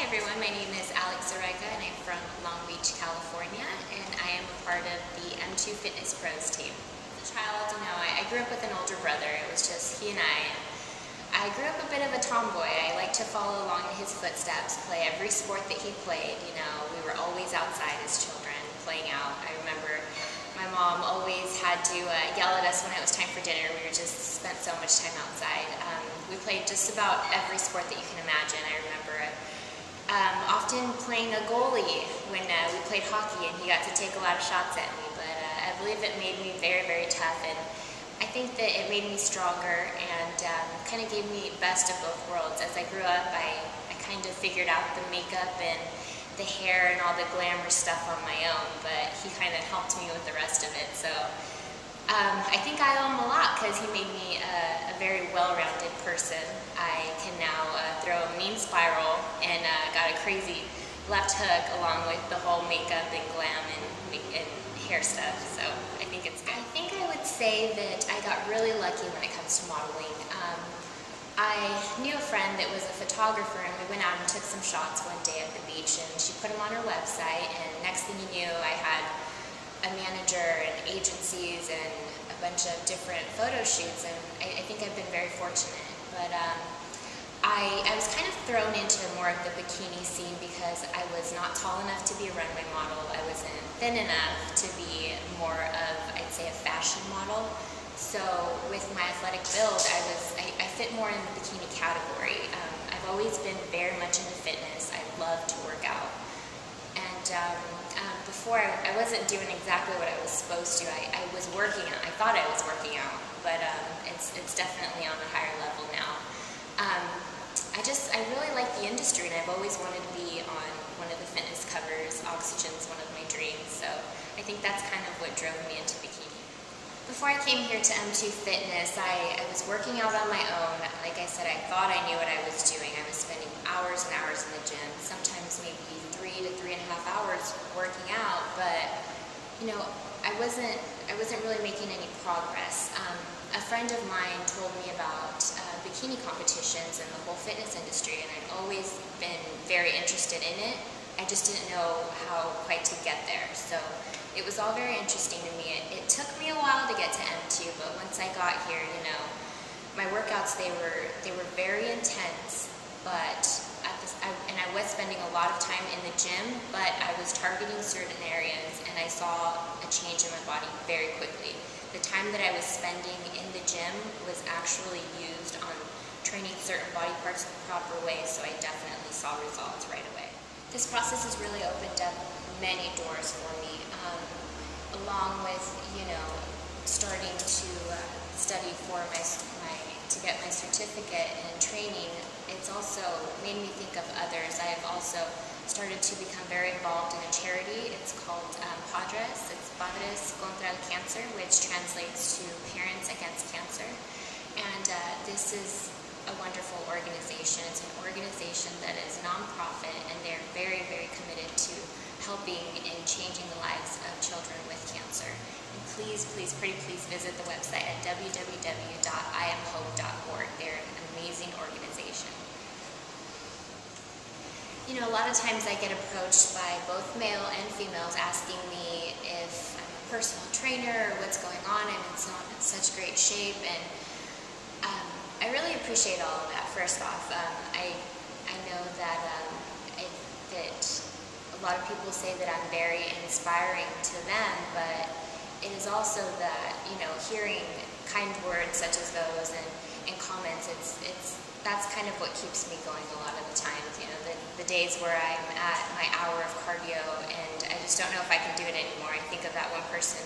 everyone, my name is Zerega and I'm from Long Beach, California, and I am a part of the M2 Fitness Pros team. As a child, I grew up with an older brother. It was just he and I grew up a bit of a tomboy. I liked to follow along in his footsteps, play every sport that he played. We were always outside as children, playing out. I remember my mom always had to yell at us when it was time for dinner. We just spent so much time outside. We played just about every sport that you can imagine. I remember often playing a goalie when we played hockey, and he got to take a lot of shots at me, but I believe it made me very, very tough, and I think that it made me stronger and kind of gave me best of both worlds. As I grew up, I kind of figured out the makeup and the hair and all the glamour stuff on my own, but he kind of helped me with the rest of it. So I think I owe him a lot because he made me a very well-rounded person. I can now throw a mean spiral and got a crazy left hook along with the whole makeup and glam and hair stuff, so I think it's good. I think I would say that I got really lucky when it comes to modeling. I knew a friend that was a photographer, and we went out and took some shots one day at the beach, and she put them on her website, and next thing you knew, I had a manager and agencies and a bunch of different photo shoots, and I think I've been very fortunate. But I was kind of thrown into more of the bikini scene because I was not tall enough to be a runway model. I wasn't thin enough to be more of, I'd say, a fashion model. So with my athletic build, I fit more in the bikini category. I've always been very much into fitness. I love to work out. And before, I wasn't doing exactly what I was supposed to. I was working out. I thought I was working out, but it's definitely on a higher level now. I really like the industry, and I've always wanted to be on one of the fitness covers. Oxygen's one of my dreams, so I think that's kind of what drove me into bikini. Before I came here to M2 Fitness, I was working out on my own. Like I said, I thought I knew what I was doing. I was spending hours and hours in the gym, sometimes maybe 3 to 3.5 hours working out, but I wasn't really making any progress. A friend of mine told me about bikini competitions and the whole fitness industry, and I'd always been very interested in it. I just didn't know how quite to get there. So it was all very interesting to me. It took me a while to get to M2, but once I got here, my workouts, they were very intense, but I was spending a lot of time in the gym, but I was targeting certain areas, and I saw a change in my body very quickly. The time that I was spending in the gym was actually used on training certain body parts the proper way, so I definitely saw results right away. This process has really opened up many doors for me, along with, starting to study for to get my certificate and training. It's also made me think of others. I have also started to become very involved in a charity. It's called PADRES. It's Padres contra el Cáncer, which translates to Parents Against Cancer. And this is a wonderful organization. It's an organization that is nonprofit, and they're very, very committed to helping and changing the lives of children with cancer. And please visit the website at www.iamhope.org. They're an amazing organization. A lot of times I get approached by both male and females asking me if I'm a personal trainer or what's going on. I'm in such great shape, and I really appreciate all of that. First off, I know that that a lot of people say that I'm very inspiring to them, but it is also that hearing kind words such as those and comments, that's kind of what keeps me going a lot of the times. The days where I'm at my hour of cardio and I just don't know if I can do it anymore. I think of that one person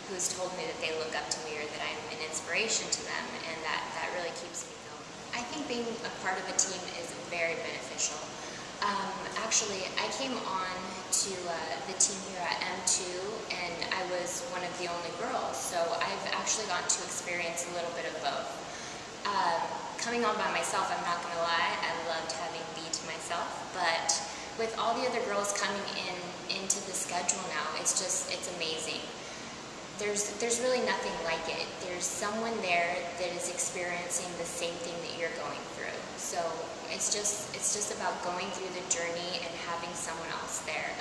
who's told me that they look up to me or that I'm an inspiration to them, and that really keeps me going. I think being a part of a team is very beneficial. Actually, I came on to the team here at M2, and I was one of the only girls, so I've actually gotten to experience a little bit of both. Coming on by myself, I'm not going to lie, I loved having B to myself, but with all the other girls coming into the schedule now, it's amazing. There's really nothing like it. There's someone there that is experiencing the same thing that you're going through. So it's just about going through the journey and having someone else there.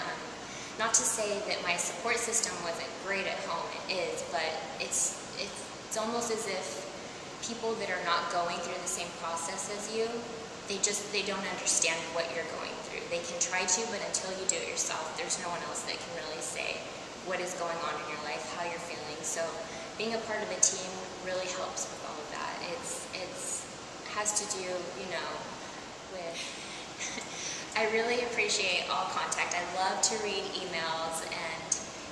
Not to say that my support system wasn't great at home, it is, but it's almost as if people that are not going through the same process as you, they don't understand what you're going through. They can try to, but until you do it yourself, there's no one else that can really say what is going on in your life, how you're feeling. So being a part of a team really helps with all of that. It's has to do, you know, with I really appreciate all contact. I love to read emails and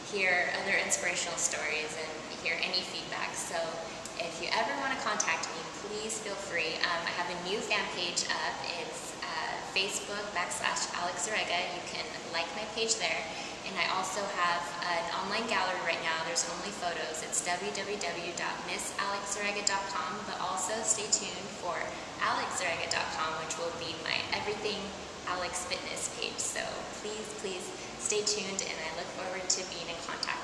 hear other inspirational stories and hear any feedback. So if you ever want to contact me, please feel free. I have a new fan page up. It's Facebook.com/Alex Zerega. You can like my page there. And I also have an online gallery right now. There's only photos. It's www.missalexzerega.com, but also stay tuned for alexzerega.com, which will be my everything Alex Fitness page. So please stay tuned, and I look forward to being in contact